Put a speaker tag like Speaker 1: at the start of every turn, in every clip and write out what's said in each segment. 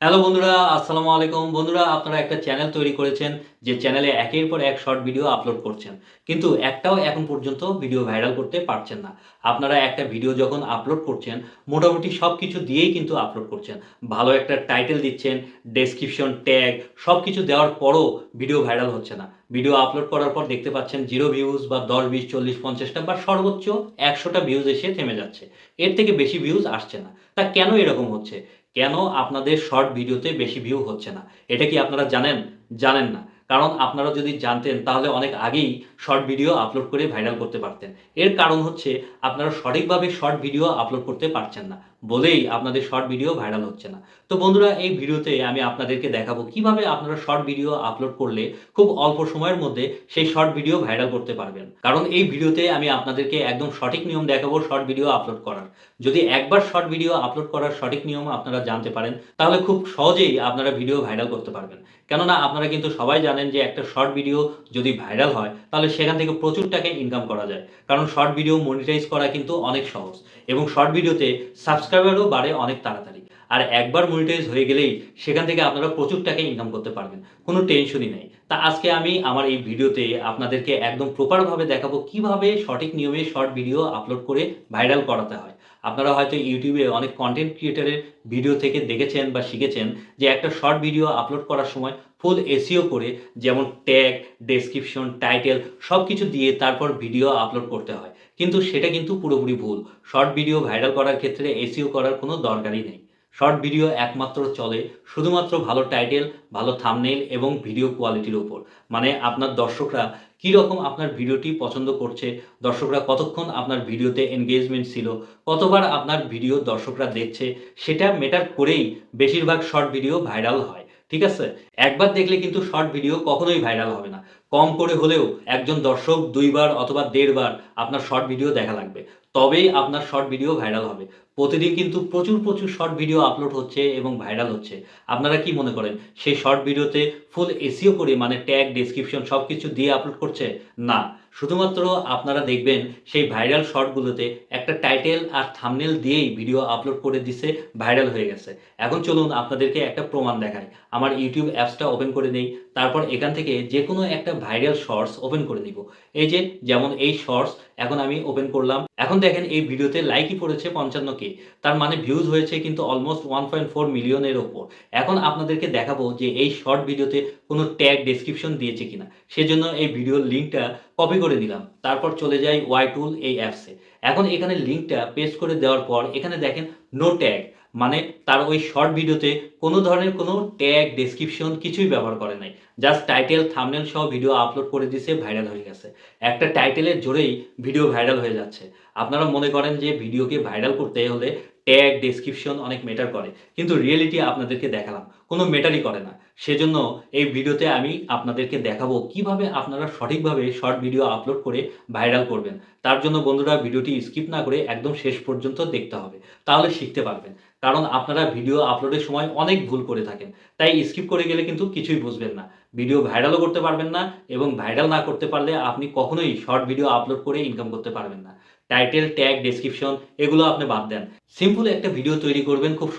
Speaker 1: Hello বন্ধুরা, আসসালামু আলাইকুম। বন্ধুরা, আপনারা একটা চ্যানেল তৈরি করেছেন, যে চ্যানেলে একের পর এক শর্ট ভিডিও আপলোড করছেন। কিন্তু একটাও এখন পর্যন্ত ভিডিও ভাইরাল করতে পারছেন না। আপনারা একটা ভিডিও যখন আপলোড করছেন, মোটামুটি সবকিছু দিয়েই কিন্তু আপলোড করছেন। ভালো একটা টাইটেল দিচ্ছেন, ডেসক্রিপশন, ট্যাগ সবকিছু দেওয়ার পরও ভিডিও ভাইরাল হচ্ছে না। ভিডিও আপলোড করার পর দেখতে পাচ্ছেন 0 ভিউজ বা 10, 20, 40, 50 টা বা সর্বোচ্চ 100 টা ভিউজ এসে থেমে যাচ্ছে। এর থেকে বেশি ভিউজ আসছে না। তা কেন এরকম হচ্ছে? কেন আপনাদের শর্ট ভিডিওতে বেশি ভিউ হচ্ছে না? এটা কি আপনারা জানেন? জানেন না। কারণ আপনারা যদি জানতেন তাহলে অনেক আগেই শর্ট ভিডিও আপলোড করে ভাইরাল করতে পারতেন। এর কারণ হচ্ছে আপনারা সঠিকভাবে শর্ট ভিডিও আপলোড করতে পারছেন না বলেই আপনাদের শর্ট ভিডিও ভাইরাল হচ্ছে না। তো বন্ধুরা, এই ভিডিওতে আমি আপনাদেরকে দেখাবো কিভাবে আপনারা শর্ট ভিডিও আপলোড করলে খুব অল্প সময়ের মধ্যে সেই শর্ট ভিডিও ভাইরাল করতে পারবেন। কারণ এই ভিডিওতে আমি আপনাদেরকে একদম সঠিক নিয়ম দেখাবো শর্ট ভিডিও আপলোড করার। যদি একবার শর্ট ভিডিও আপলোড করার সঠিক নিয়ম আপনারা জানতে পারেন, তাহলে খুব সহজেই আপনারা ভিডিও ভাইরাল করতে পারবেন। কেননা আপনারা কিন্তু সবাই জানেন যে একটা শর্ট ভিডিও যদি ভাইরাল হয়, তাহলে সেখান থেকে প্রচুর টাকা ইনকাম করা যায়। কারণ শর্ট ভিডিও মনিটাইজ করা কিন্তু অনেক সহজ এবং শর্ট ভিডিওতে সাবস্ক্রাইবারও বাড়ে অনেক তাড়াতাড়ি। আর একবার মনিটাইজ হয়ে গেলেই সেখান থেকে আপনারা প্রচুর টাকা ইনকাম করতে পারবেন। কোনো টেনশনই নেই। তা আজকে আমি আমার এই ভিডিওতে আপনাদেরকে একদম প্রপারভাবে দেখাবো কিভাবে সঠিক নিয়মে শর্ট ভিডিও আপলোড করে ভাইরাল করাতে হয়। আপনারা হয়তো ইউটিউবে অনেক কনটেন্ট ক্রিয়েটরের ভিডিও থেকে দেখেছেন বা শিখেছেন যে একটা শর্ট ভিডিও আপলোড করার সময় ফুল এসইও করে, যেমন ট্যাগ, ডেসক্রিপশন, টাইটেল সবকিছু দিয়ে তারপর ভিডিও আপলোড করতে হয়। কিন্তু সেটা কিন্তু পুরোপুরি ভুল। শর্ট ভিডিও ভাইরাল করার ক্ষেত্রে এসইও করার কোনো দরকারই নেই। শর্ট ভিডিও একমাত্র চলে শুধুমাত্র ভালো টাইটেল, ভালো থাম্বনেইল এবং ভিডিও কোয়ালিটির উপর। মানে আপনার দর্শকরা কিরকম আপনার ভিডিওটি পছন্দ করছে, দর্শকরা কতক্ষণ আপনার ভিডিওতে এনগেজমেন্ট ছিল, কতবার আপনার ভিডিও দর্শকরা দেখছে, সেটা ম্যাটার করেই বেশিরভাগ শর্ট ভিডিও ভাইরাল হয়। ঠিক আছে? একবার দেখলে কিন্তু শর্ট ভিডিও কখনোই ভাইরাল হবে না। কম করে হলেও একজন দর্শক ২ বার অথবা ১.৫ বার আপনার শর্ট ভিডিও দেখা লাগবে। তবেই আপনার শর্ট ভিডিও ভাইরাল হবে। প্রতিদিন কিন্তু প্রচুর শর্ট ভিডিও আপলোড হচ্ছে এবং ভাইরাল হচ্ছে। আপনারা কি মনে করেন সেই শর্ট ভিডিওতে ফুল এসইও করে, মানে ট্যাগ, ডেসক্রিপশন সবকিছু দিয়ে আপলোড করছে? না। শুধুমাত্র আপনারা দেখবেন সেই ভাইরাল শর্টগুলোতে একটা টাইটেল আর থাম্বনেইল দিয়েই ভিডিও আপলোড করে দিছে, ভাইরাল হয়ে গেছে। এখন চলুন আপনাদেরকে একটা প্রমাণ দেখাই। আমার YouTube অ্যাপসটা ওপেন করে নেই। তারপর এখান থেকে যেকোনো একটা ভাইরাল শর্টস ওপেন করে নিব। এই যে যেমন এই শর্টস এখন আমি ওপেন করলাম। এখন দেখেন এই ভিডিওতে লাইকই পড়েছে ৫৫K। তার মানে ভিউজ হয়েছে কিন্তু অলমোস্ট 1.4 মিলিয়নের উপর। এখন আপনাদেরকে দেখাবো যে এই শর্ট ভিডিওতে কোনো ট্যাগ, ডেসক্রিপশন দিয়েছে কিনা। সেজন্য এই ভিডিওর লিঙ্কটা কপি করে নিলাম। তারপর চলে যাই ওয়াইটুল এই অ্যাপসে। এখন এখানে লিঙ্কটা পেস্ট করে দেওয়ার পর এখানে দেখেন নো ট্যাগ, মানে তার ওই শর্ট ভিডিওতে কোনো ধরনের কোনো ট্যাগ, ডেসক্রিপশন কিছুই ব্যবহার করে নাই। জাস্ট টাইটেল, থাম্বনেইল সহ ভিডিও আপলোড করে দিছে, ভাইরাল হয়ে গেছে। একটা টাইটেলের জোরেই ভিডিও ভাইরাল হয়ে যাচ্ছে। আপনারা মনে করেন যে ভিডিওকে ভাইরাল করতে হলে ট্যাগ, ডেসক্রিপশন অনেক ম্যাটার করে। কিন্তু রিয়েলিটি আপনাদেরকে দেখালাম কোনো ম্যাটারই করে না। সেজন্য এই ভিডিওতে আমি আপনাদেরকে দেখাবো কিভাবে আপনারা সঠিকভাবে শর্ট ভিডিও আপলোড করে ভাইরাল করবেন। তার জন্য বন্ধুরা ভিডিওটি স্কিপ না করে একদম শেষ পর্যন্ত দেখতে হবে। তাহলে শিখতে পারবেন। কারণ আপনারা ভিডিও আপলোডের সময় অনেক ভুল করে থাকেন। তাই স্কিপ করে গেলে কিন্তু কিছুই বুঝবেন না। ভিডিও ভাইরালও করতে পারবেন না এবং ভাইরাল না করতে পারলে আপনি কখনোই শর্ট ভিডিও আপলোড করে ইনকাম করতে পারবেন না। টাইটেল, ট্যাগ, ডেসক্রিপশন এগুলো আপনি বাদ দেন। সিম্পল একটা ভিডিও তৈরি করবেন খুব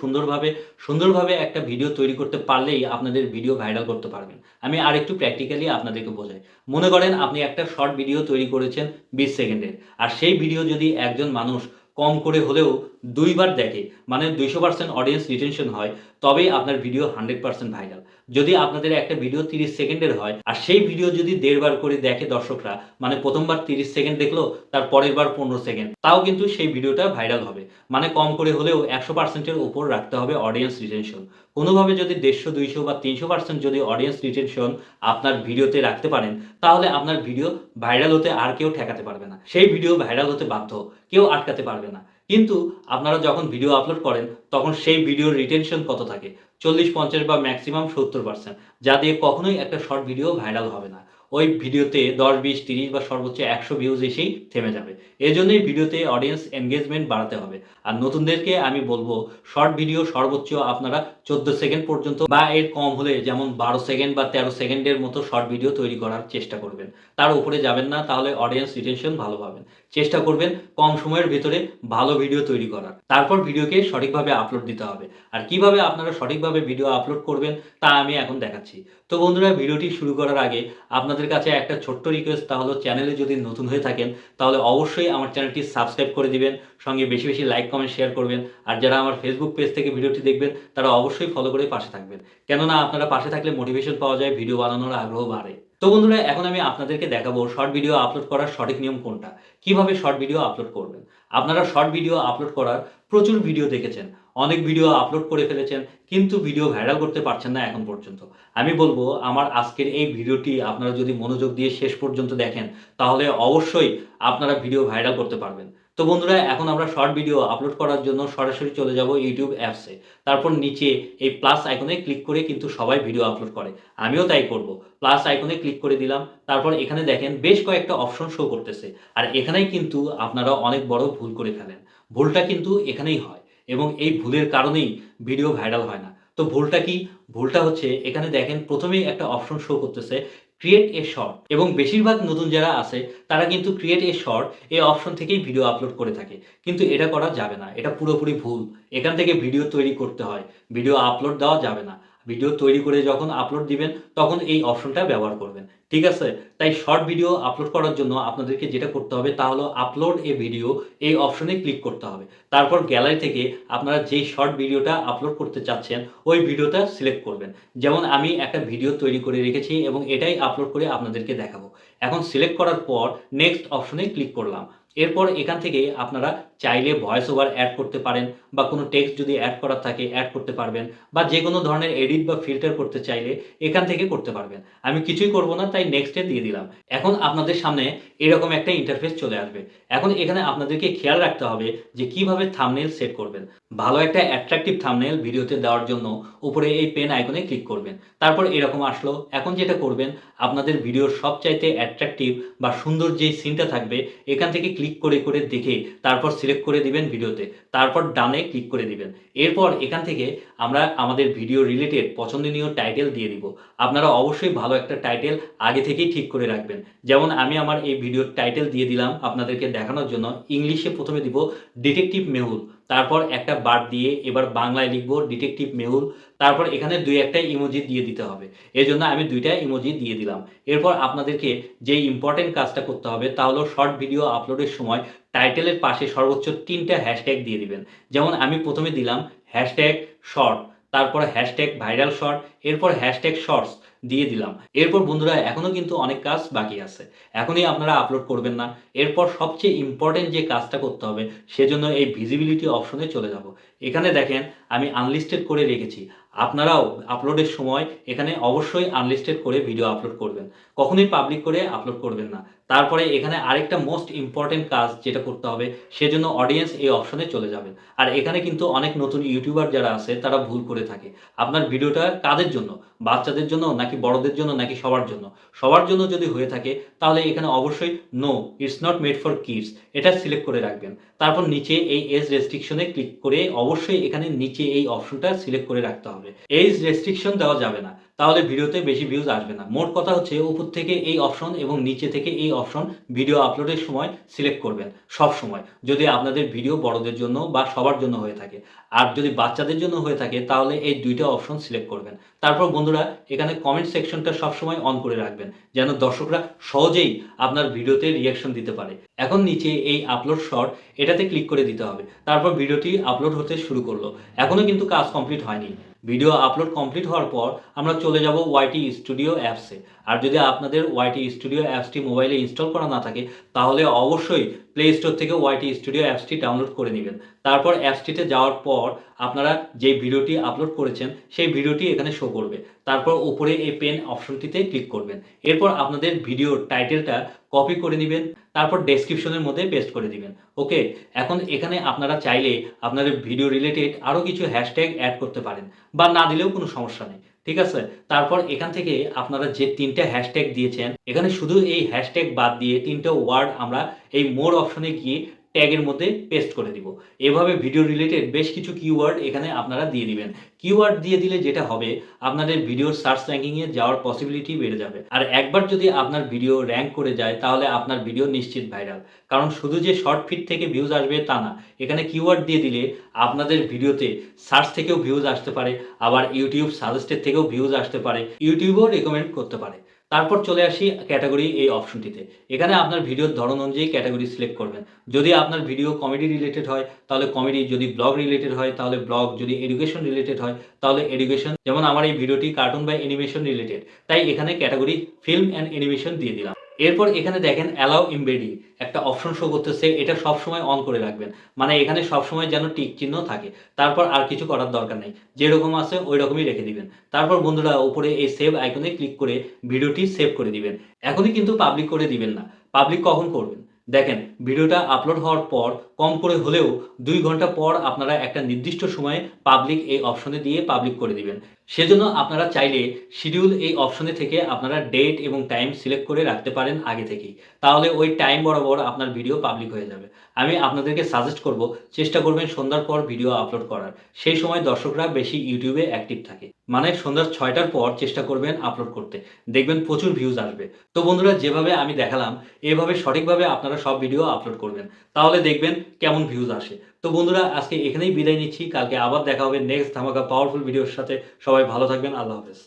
Speaker 1: সুন্দরভাবে একটা ভিডিও তৈরি করতে পারলেই আপনাদের ভিডিও ভাইরাল করতে পারবেন। আমি আরেকটু প্র্যাকটিক্যালি আপনাদেরকে বোঝাই। মনে করেন আপনি একটা শর্ট ভিডিও তৈরি করেছেন ২০ সেকেন্ডের। আর সেই ভিডিও যদি একজন মানুষ কম করে হলেও ২ বার দেখে, মানে ২০০% অডিয়েন্স রিটেনশন হয়, তবেই আপনার ভিডিও 100% ভাইরাল। যদি আপনাদের একটা ভিডিও ৩০ সেকেন্ডের হয় আর সেই ভিডিও যদি ১.৫ বার করে দেখে দর্শকরা, মানে ১ম বার ৩০ সেকেন্ড দেখলো, তার পরের বার ১৫ সেকেন্ড, তাও কিন্তু সেই ভিডিওটা ভাইরাল হবে। মানে কম করে হলেও ১০০% এর উপর রাখতে হবে অডিয়েন্স রিটেনশন। কোনোভাবে যদি ১৫০, ২০০ বা ৩০০% যদি অডিয়েন্স রিটেনশন আপনার ভিডিওতে রাখতে পারেন, তাহলে আপনার ভিডিও ভাইরাল হতে আর কেউ ঠেকাতে পারবে না। সেই ভিডিও ভাইরাল হতে বাধ্য, কেউ আটকাতে পারবে না। কিন্তু আপনারা যখন ভিডিও আপলোড করেন তখন সেই ভিডিওর রিটেনশন কত থাকে? ৪০-৫০ বা ম্যাক্সিমাম ৭০%, যা দিয়ে কখনোই একটা শর্ট ভিডিও ভাইরাল হবে না। ওই ভিডিওতে ১০, ২০, ৩০ বা সর্বোচ্চ ১০০ ভিউজ এসেই থেমে যাবে। এজন্যই ভিডিওতে অডিয়েন্স এনগেজমেন্ট বাড়াতে হবে। আর নতুনদেরকে আমি বলব শর্ট ভিডিও সর্বোচ্চ আপনারা 14 সেকেন্ড পর্যন্ত বা এর কম হলে যেমন 12 সেকেন্ড বা 13 সেকেন্ডের মতো শর্ট ভিডিও তৈরি করার চেষ্টা করবেন। তার উপরে যাবেন না, তাহলে অডিয়েন্স রিটেনশন ভালো পাবেন। চেষ্টা করবেন কম সময়ের ভেতরে ভালো ভিডিও তৈরি করার। তারপর ভিডিওকে সঠিকভাবে আপলোড দিতে হবে। আর কিভাবে আপনারা সঠিকভাবে ভিডিও আপলোড করবেন তা আমি এখন দেখাচ্ছি। তো বন্ধুরা, ভিডিওটি শুরু করার আগে আপনাদের কাছে একটা ছোট্ট রিকোয়েস্ট, তা হলো চ্যানেলে যদি নতুন হয়ে থাকেন তাহলে অবশ্যই আমার চ্যানেলটি সাবস্ক্রাইব করে দিবেন, সঙ্গে বেশি বেশি লাইক কমেন্ট শেয়ার করবেন। আর যারা আমার ফেসবুক পেজ থেকে ভিডিওটি দেখবেন তারা অবশ্যই ফলো করে পাশে থাকবেন, কেননা আপনারা পাশে থাকলে মোটিভেশন পাওয়া যায়, ভিডিও বানানোর আগ্রহ বাড়ে। তো বন্ধুরা, এখন আমি আপনাদেরকে দেখাবো শর্ট ভিডিও আপলোড করার সঠিক নিয়ম কোনটা, কিভাবে শর্ট ভিডিও আপলোড করবেন। আপনারা শর্ট ভিডিও আপলোড করার প্রচুর ভিডিও দেখেছেন, অনেক ভিডিও আপলোড করে ফেলেছেন, কিন্তু ভিডিও ভাইরাল করতে পারছেন না এখন পর্যন্ত। আমি বলবো আমার আজকের এই ভিডিওটি আপনারা যদি মনোযোগ দিয়ে শেষ পর্যন্ত দেখেন তাহলে অবশ্যই আপনারা ভিডিও ভাইরাল করতে পারবেন। তো বন্ধুরা, এখন আমরা শর্ট ভিডিও আপলোড করার জন্য সরাসরি চলে যাব ইউটিউব অ্যাপসে। তারপর নিচে এই প্লাস আইকনে ক্লিক করে কিন্তু সবাই ভিডিও আপলোড করে, আমিও তাই করব। প্লাস আইকনে ক্লিক করে দিলাম। তারপর এখানে দেখেন বেশ কয়েকটা অপশন শো করতেছে, আর এখানেই কিন্তু আপনারা অনেক বড় ভুল করে ফেলেন। ভুলটা কিন্তু এখানেই হয় এবং এই ভুলের কারণেই ভিডিও ভাইরাল হয় না। তো ভুলটা কি? ভুলটা হচ্ছে এখানে দেখেন প্রথমেই একটা অপশন শো করতেছে ক্রিয়েট এ শর্ট, এবং বেশিরভাগ নতুন যারা আছে তারা কিন্তু ক্রিয়েট এ শর্ট এই অপশন থেকেই ভিডিও আপলোড করে থাকে, কিন্তু এটা করা যাবে না, এটা পুরোপুরি ভুল। এখান থেকে ভিডিও তৈরি করতে হয়, ভিডিও আপলোড দেওয়া যাবে না। ভিডিও তৈরি করে যখন আপলোড দিবেন তখন এই অপশনটা ব্যবহার করবেন, ঠিক আছে? তাই শর্ট ভিডিও আপলোড করার জন্য আপনাদেরকে যেটা করতে হবে তা হলো আপলোড এ ভিডিও এই অপশনে ক্লিক করতে হবে। তারপর গ্যালারি থেকে আপনারা যেই শর্ট ভিডিওটা আপলোড করতে চাচ্ছেন ওই ভিডিওটা সিলেক্ট করবেন। যেমন আমি একটা ভিডিও তৈরি করে রেখেছি এবং এটাই আপলোড করে আপনাদেরকে দেখাবো। এখন সিলেক্ট করার পর নেক্সট অপশনে ক্লিক করলাম। এরপর এখান থেকে আপনারা চাইলে ভয়েস ওভার অ্যাড করতে পারেন, বা কোনো টেক্সট যদি অ্যাড করার থাকে অ্যাড করতে পারবেন, বা যে কোনো ধরনের এডিট বা ফিল্টার করতে চাইলে এখান থেকে করতে পারবেন। আমি কিছুই করব না, তাই নেক্সটে দিয়ে দিলাম। এখন আপনাদের সামনে এরকম একটা ইন্টারফেস চলে আসবে। এখন এখানে আপনাদেরকে খেয়াল রাখতে হবে যে কিভাবে থাম্বনেইল সেট করবেন। ভালো একটা অ্যাট্রাকটিভ থাম্বনেইল ভিডিওতে দেওয়ার জন্য উপরে এই পেন আইকনে ক্লিক করবেন। তারপর এরকম আসলো। এখন যেটা করবেন, আপনাদের ভিডিওর সবচাইতে অ্যাট্রাকটিভ বা সুন্দর যেই সিনটা থাকবে এখান থেকে ক্লিক করে করে দেখে তারপর সিলেক্ট করে দিবেন ভিডিওতে। তারপর ডানে ক্লিক করে দিবেন। এরপর এখান থেকে আমরা আমাদের ভিডিও রিলেটেড পছন্দনীয় টাইটেল দিয়ে দিব। আপনারা অবশ্যই ভালো একটা টাইটেল আগে থেকেই ঠিক করে রাখবেন। যেমন আমি আমার এই ভিডিওর টাইটেল দিয়ে দিলাম আপনাদেরকে দেখানোর জন্য। ইংলিশে প্রথমে দিব ডিটেকটিভ মেহুল, তারপর একটা বার দিয়ে এবার বাংলায় লিখব ডিটেকটিভ মেহুল। তারপর এখানে ২-১টা ইমোজি দিয়ে দিতে হবে। এজন্য আমি ২টা ইমোজি দিয়ে দিলাম। এরপর আপনাদেরকে যে ইম্পর্টেন্ট কাজটা করতে হবে তা হলো শর্ট ভিডিও আপলোডের সময় টাইটেলের পাশে সর্বোচ্চ ৩টা হ্যাশট্যাগ দিয়ে দিবেন। যেমন আমি প্রথমে দিলাম হ্যাশট্যাগ শর্ট, তারপর হ্যাশট্যাগ ভাইরাল শর্ট, এরপর হ্যাশট্যাগ শর্টস দিয়ে দিলাম। এরপর বন্ধুরা, এখনও কিন্তু অনেক কাজ বাকি আছে, এখনই আপনারা আপলোড করবেন না। এরপর সবচেয়ে ইম্পর্টেন্ট যে কাজটা করতে হবে সেজন্য এই ভিজিবিলিটি অপশনে চলে যাব। এখানে দেখেন আমি আনলিস্টেড করে রেখেছি। আপনারাও আপলোডের সময় এখানে অবশ্যই আনলিস্টেড করে ভিডিও আপলোড করবেন, কখনোই পাবলিক করে আপলোড করবেন না। তারপরে এখানে আরেকটা মোস্ট ইম্পর্টেন্ট কাজ যেটা করতে হবে, সেজন্য অডিয়েন্স এই অপশনে চলে যাবেন। আর এখানে কিন্তু অনেক নতুন ইউটিউবার যারা আছে তারা ভুল করে থাকে। আপনার ভিডিওটা কাদের জন্য? বাচ্চাদের জন্য নাকি বড়দের জন্য নাকি সবার জন্য? সবার জন্য যদি হয়ে থাকে তাহলে এখানে অবশ্যই no, it's not made for kids এটা সিলেক্ট করে রাখবেন। তারপর নিচে এই এজ রেস্ট্রিকশনে ক্লিক করে অবশ্যই এখানে নিচে এই অপশনটা সিলেক্ট করে রাখতে হবে। এজ রেস্ট্রিকশন দেওয়া যাবে না, তাহলে ভিডিওতে বেশি ভিউজ আসবে না। মোট কথা হচ্ছে উপর থেকে এই অপশন এবং নিচে থেকে এই অপশন ভিডিও আপলোডের সময় সিলেক্ট করবেন সব সময়, যদি আপনাদের ভিডিও বড়দের জন্য বা সবার জন্য হয়ে থাকে। আর যদি বাচ্চাদের জন্য হয়ে থাকে তাহলে এই ২টা অপশন সিলেক্ট করবেন। তারপর বন্ধুরা, এখানে কমেন্ট সেকশনটা সবসময় অন করে রাখবেন যেন দর্শকরা সহজেই আপনার ভিডিওতে রিঅ্যাকশন দিতে পারে। এখন নিচে এই আপলোড শর্ট এটাতে ক্লিক করে দিতে হবে। তারপর ভিডিওটি আপলোড হতে শুরু করলো। এখনও কিন্তু কাজ কমপ্লিট হয়নি। ভিডিও আপলোড কমপ্লিট হওয়ার পর আমরা চলে যাব ওয়াইটি স্টুডিও অ্যাপসে। আর যদি আপনাদের ওয়াইটি স্টুডিও অ্যাপসটি মোবাইলে ইনস্টল করা না থাকে তাহলে অবশ্যই প্লে স্টোর থেকে ওয়াইটি স্টুডিও অ্যাপসটি ডাউনলোড করে নেবেন। তারপর অ্যাপসটিতে যাওয়ার পর আপনারা যে ভিডিওটি আপলোড করেছেন সেই ভিডিওটি এখানে শো করবে। তারপর উপরে এই পেন অপশনটিতে ক্লিক করবেন। এরপর আপনাদের ভিডিওর টাইটেলটা কপি করে নেবেন, তারপর ডেসক্রিপশনের মধ্যে পেস্ট করে দিবেন। ওকে, এখন এখানে আপনারা চাইলে আপনাদের ভিডিও রিলেটেড আরও কিছু হ্যাশট্যাগ অ্যাড করতে পারেন, বা না দিলেও কোনো সমস্যা নেই, ঠিক আছে? তারপর এখান থেকে আপনারা যে ৩টা হ্যাশট্যাগ দিয়েছেন এখানে শুধু এই হ্যাশট্যাগ বাদ দিয়ে ৩টা ওয়ার্ড আমরা এই মোর অপশনে গিয়ে ট্যাগের মধ্যে পেস্ট করে দিব। এভাবে ভিডিও রিলেটেড বেশ কিছু কিওয়ার্ড এখানে আপনারা দিয়ে দিবেন। কিওয়ার্ড দিয়ে দিলে যেটা হবে, আপনাদের ভিডিওর সার্চ র্যাঙ্কিংয়ে যাওয়ার পসিবিলিটি বেড়ে যাবে। আর একবার যদি আপনার ভিডিও র‍্যাঙ্ক করে যায় তাহলে আপনার ভিডিও নিশ্চিত ভাইরাল। কারণ শুধু যে শর্ট ফিড থেকে ভিউজ আসবে তা না। এখানে কিওয়ার্ড দিয়ে দিলে আপনাদের ভিডিওতে সার্চ থেকেও ভিউজ আসতে পারে, আবার ইউটিউব সাজেস্টেড থেকেও ভিউজ আসতে পারে, ইউটিউবও রেকমেন্ড করতে পারে। তারপর চলে আসি ক্যাটাগরি এই অপশনটিতে। এখানে আপনার ভিডিওর ধরন অনুযায়ী ক্যাটাগরি সিলেক্ট করবেন। যদি আপনার ভিডিও কমেডি রিলেটেড হয় তাহলে কমেডি, যদি ব্লগ রিলেটেড হয় তাহলে ব্লগ, যদি এডুকেশন রিলেটেড হয় তাহলে এডুকেশন। যেমন আমার এই ভিডিওটি কার্টুন বা অ্যানিমেশন রিলেটেড, তাই এখানে ক্যাটাগরি ফিল্ম অ্যান্ড অ্যানিমেশন দিয়ে দিলাম। এরপর এখানে দেখেন অ্যালাউ এমবেডিং একটা অপশন শো করতেছে, এটা সবসময় অন করে রাখবেন। মানে এখানে সবসময় যেন টিক চিহ্ন থাকে। তারপর আর কিছু করার দরকার নেই, যেরকম আছে ওই রকমই রেখে দিবেন। তারপর বন্ধুরা উপরে এই সেভ আইকনে ক্লিক করে ভিডিওটি সেভ করে দিবেন। এখনই কিন্তু পাবলিক করে দিবেন না। পাবলিক কখন করবেন? দেখেন, ভিডিওটা আপলোড হওয়ার পর কম করে হলেও ২ ঘন্টা পর আপনারা একটা নির্দিষ্ট সময়ে পাবলিক এই অপশনে দিয়ে পাবলিক করে দিবেন। সেজন্য আপনারা চাইলে শিডিউল এই অপশনে থেকে আপনারা ডেট এবং টাইম সিলেক্ট করে রাখতে পারেন আগে থেকেই। তাহলে ওই টাইম বরাবর আপনার ভিডিও পাবলিক হয়ে যাবে। আমি আপনাদেরকে সাজেস্ট করব, চেষ্টা করবেন সন্ধ্যার পর ভিডিও আপলোড করার। সেই সময় দর্শকরা বেশি ইউটিউবে অ্যাক্টিভ থাকে। মানে সন্ধ্যা ৬টার পর চেষ্টা করবেন আপলোড করতে। দেখবেন প্রচুর ভিউজ আসবে। তো বন্ধুরা, যেভাবে আমি দেখালাম এভাবে সঠিকভাবে আপনারা সব ভিডিও আপলোড করবেন। তাহলে দেখবেন কেমন ভিউজ আসে। তো বন্ধুরা, আজকে এখানেই বিদায় নিচ্ছি। কালকে আবার দেখা হবে নেক্সট ধামাকা পাওয়ারফুল ভিডিওর সাথে। সবাই ভালো থাকবেন। আল্লাহ হাফেজ।